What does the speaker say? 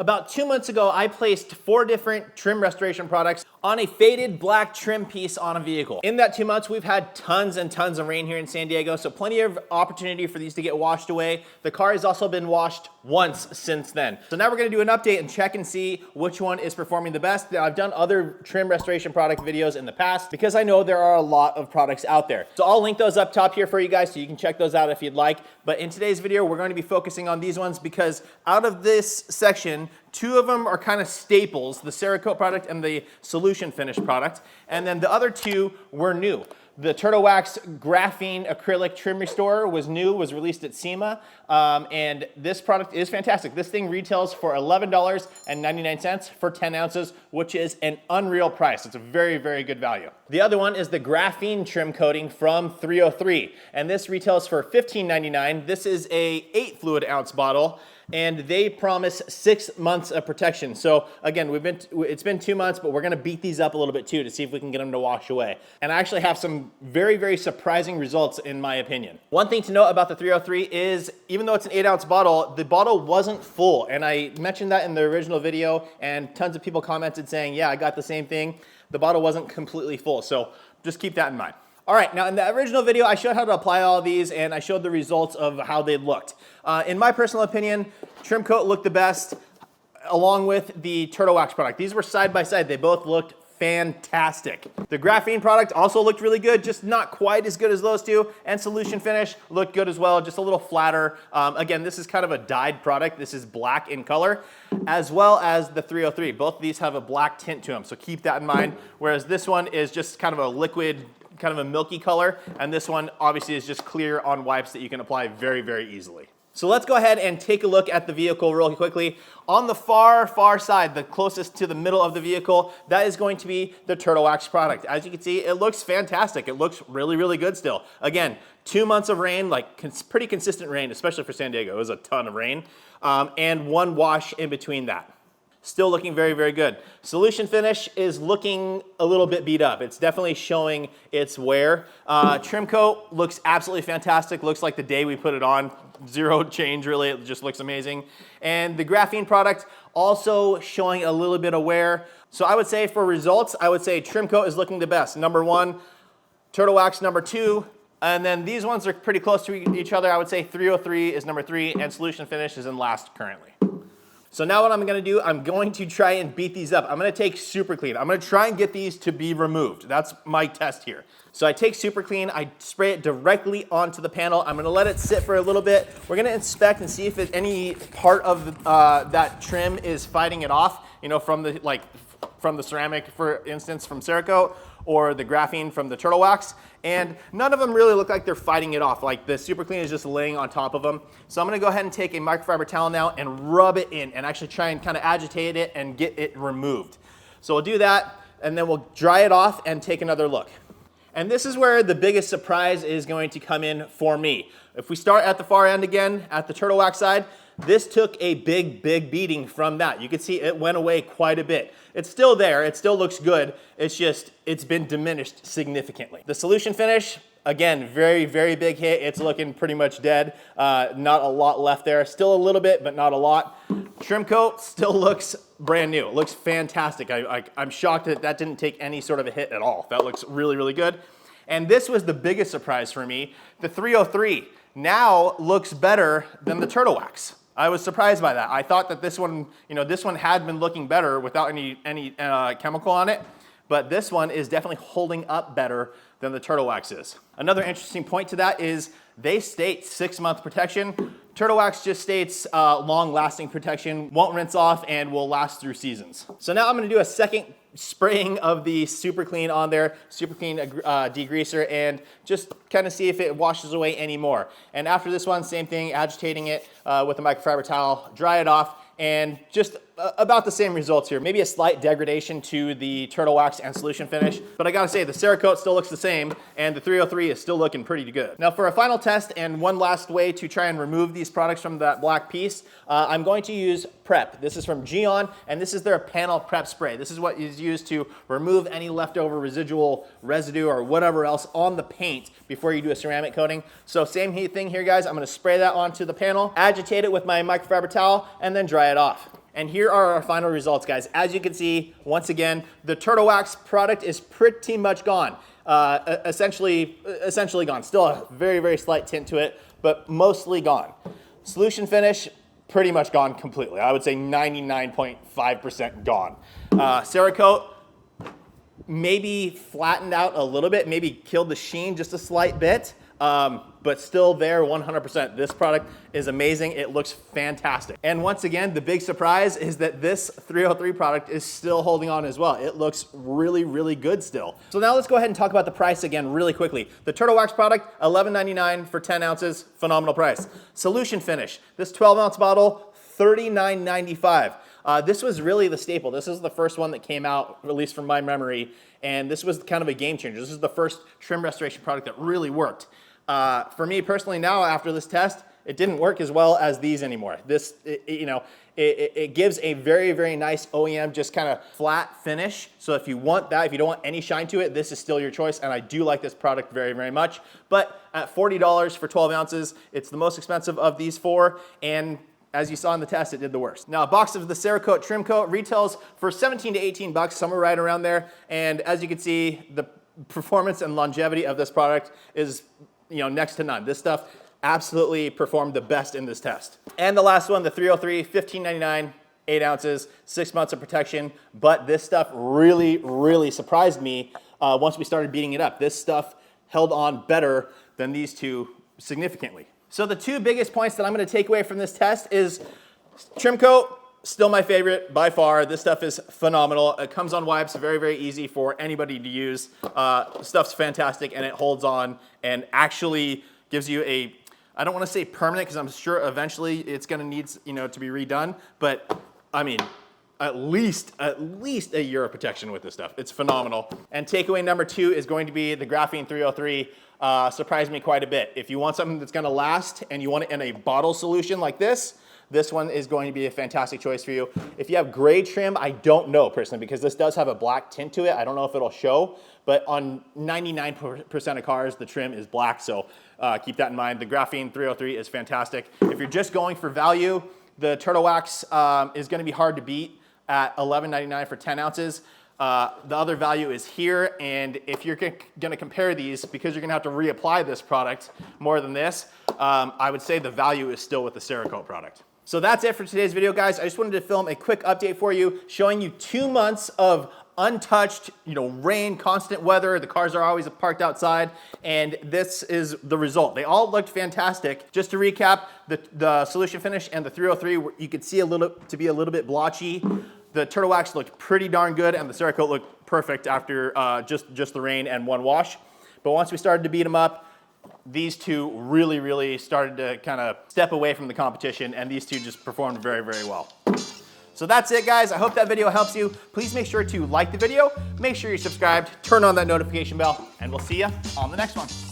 About 2 months ago, I placed 4 different trim restoration products on a faded black trim piece on a vehicle. In that 2 months, we've had tons and tons of rain here in San Diego, so plenty of opportunity for these to get washed away. The car has also been washed once since then. So now we're gonna do an update and check and see which one is performing the best. Now, I've done other trim restoration product videos in the past because I know there are a lot of products out there. So I'll link those up top here for you guys so you can check those out if you'd like. But in today's video, we're going to be focusing on these ones because out of this section, 2 of them are kind of staples, the Cerakote product and the Solution Finish product. And then the other 2 were new. The Turtle Wax Graphene Acrylic Trim Restorer was new, was released at SEMA, and this product is fantastic. This thing retails for $11.99 for 10 ounces, which is an unreal price. It's a very, very good value. The other one is the Graphene Trim Coating from 303, and this retails for $15.99. This is a 8 fluid ounce bottle, and they promise 6 months of protection. So again, it's been 2 months, but we're gonna beat these up a little bit too to see if we can get them to wash away. And I actually have some very, very surprising results in my opinion. One thing to note about the 303 is, even though it's an 8 ounce bottle, the bottle wasn't full. And I mentioned that in the original video, and tons of people commented saying, yeah, I got the same thing. The bottle wasn't completely full, so just keep that in mind. All right, now in the original video, I showed how to apply all of these and I showed the results of how they looked. In my personal opinion, Trim Coat looked the best along with the Turtle Wax product. These were side by side. They both looked fantastic. The Graphene product also looked really good, just not quite as good as those 2. And Solution Finish looked good as well, just a little flatter. Again, this is kind of a dyed product. This is black in color, as well as the 303. Both of these have a black tint to them, so keep that in mind. Whereas this one is just kind of a liquid, kind of a milky color, and this one obviously is just clear on wipes that you can apply very, very easily. So let's go ahead and take a look at the vehicle real quickly. On the far side, the closest to the middle of the vehicle, that is going to be the Turtle Wax product. As you can see, it looks fantastic. It looks really, really good still. Again, 2 months of rain, like pretty consistent rain, especially for San Diego. It was a ton of rain, and 1 wash in between that. Still looking very, very good. Solution Finish is looking a little bit beat up. It's definitely showing its wear. Trim Coat looks absolutely fantastic. Looks like the day we put it on. 0 change really, it just looks amazing. And the Graphene product also showing a little bit of wear. So I would say for results, I would say Trim Coat is looking the best. Number 1, Turtle Wax number 2, and then these ones are pretty close to each other. I would say 303 is number 3, and Solution Finish is in last currently. So now what I'm gonna do, I'm going to try and beat these up. I'm gonna take Super Clean. I'm gonna try and get these to be removed. That's my test here. So I take Super Clean, I spray it directly onto the panel. I'm gonna let it sit for a little bit. We're gonna inspect and see if any part of that trim is fighting it off, you know, from the ceramic, for instance, from Cerakote, or the Graphene from the Turtle Wax. And none of them really look like they're fighting it off. Like the Super Clean is just laying on top of them. So I'm gonna go ahead and take a microfiber towel now and rub it in and actually try and kind of agitate it and get it removed. So we'll do that and then we'll dry it off and take another look. And this is where the biggest surprise is going to come in for me. If we start at the far end again, at the Turtle Wax side, this took a big beating from that. You can see it went away quite a bit. It's still there, it still looks good. It's just, it's been diminished significantly. The Solution Finish, again, very, very big hit. It's looking pretty much dead. Not a lot left there. Still a little bit, but not a lot. Trim Coat still looks brand new. It looks fantastic. I'm shocked that that didn't take any sort of a hit at all. That looks really, really good. And this was the biggest surprise for me. The 303 now looks better than the Turtle Wax. I was surprised by that. I thought that this one, you know, this one had been looking better without any chemical on it, but this one is definitely holding up better than the Turtle Wax is. Another interesting point to that is they state 6-month protection. Turtle Wax just states long-lasting protection, won't rinse off, and will last through seasons. So now I'm gonna do a second spraying of the Super Clean on there, Super Clean degreaser, and just kind of see if it washes away anymore. And after this one, same thing, agitating it with a microfiber towel, dry it off, and just about the same results here. Maybe a slight degradation to the Turtle Wax and Solution Finish, but I gotta say the Cerakote still looks the same, and the 303 is still looking pretty good. Now for a final test and one last way to try and remove these products from that black piece, I'm going to use Prep. This is from Geon, and this is their panel prep spray. This is what is used to remove any leftover residual residue or whatever else on the paint before you do a ceramic coating. So same thing here, guys. I'm gonna spray that onto the panel, agitate it with my microfiber towel, and then dry it off. And here are our final results, guys. As you can see, once again, the Turtle Wax product is pretty much gone. Essentially gone. Still a very, very slight tint to it, but mostly gone. Solution finish, pretty much gone completely. I would say 99.5% gone. Cerakote, maybe flattened out a little bit, maybe killed the sheen just a slight bit, but still there 100%. This product is amazing. It looks fantastic. And once again, the big surprise is that this 303 product is still holding on as well. It looks really, really good still. So now let's go ahead and talk about the price again really quickly. The Turtle Wax product, $11.99 for 10 ounces, phenomenal price. Solution finish, this 12-ounce bottle, $39.95. This was really the staple. This is the first one that came out, at least from my memory, and this was kind of a game changer. This is the first trim restoration product that really worked. For me personally now, after this test, it didn't work as well as these anymore. This, it gives a very, very nice OEM, just kind of flat finish. So if you want that, if you don't want any shine to it, this is still your choice. And I do like this product very, very much. But at $40 for 12 ounces, it's the most expensive of these four. And as you saw in the test, it did the worst. Now, a box of the Cerakote Trim Coat retails for 17 to 18 bucks, somewhere right around there. And as you can see, the performance and longevity of this product is, next to none. This stuff absolutely performed the best in this test. And the last one, the 303, $15.99, 8 ounces, 6 months of protection. But this stuff really, really surprised me once we started beating it up. This stuff held on better than these two significantly. So the two biggest points that I'm gonna take away from this test is Trim Coat, still my favorite by far. This stuff is phenomenal. It comes on wipes, very, very easy for anybody to use. Stuff's fantastic and it holds on and actually gives you a, I don't wanna say permanent because I'm sure eventually it's gonna need to be redone, but I mean, at least a year of protection with this stuff. It's phenomenal. And takeaway number 2 is going to be the Graphene 303. Surprised me quite a bit. If you want something that's gonna last and you want it in a bottle solution like this one is going to be a fantastic choice for you. If you have gray trim, I don't know personally, because this does have a black tint to it. I don't know if it'll show, but on 99% of cars, the trim is black, so keep that in mind. The Graphene 303 is fantastic. If you're just going for value, the Turtle Wax is gonna be hard to beat at $11.99 for 10 ounces. The other value is here, and if you're gonna compare these, because you're gonna have to reapply this product more than this, I would say the value is still with the Cerakote product. So that's it for today's video, guys. I just wanted to film a quick update for you, showing you 2 months of untouched, rain, constant weather. The cars are always parked outside, and this is the result. They all looked fantastic. Just to recap, the solution finish and the 303, you could see a little bit blotchy. The Turtle Wax looked pretty darn good, and the Cerakote looked perfect after just the rain and one wash. But once we started to beat them up, these two really, really started to kind of step away from the competition, and these two just performed very, very well. So that's it, guys. I hope that video helps you. Please make sure to like the video, make sure you're subscribed, turn on that notification bell, and we'll see you on the next one.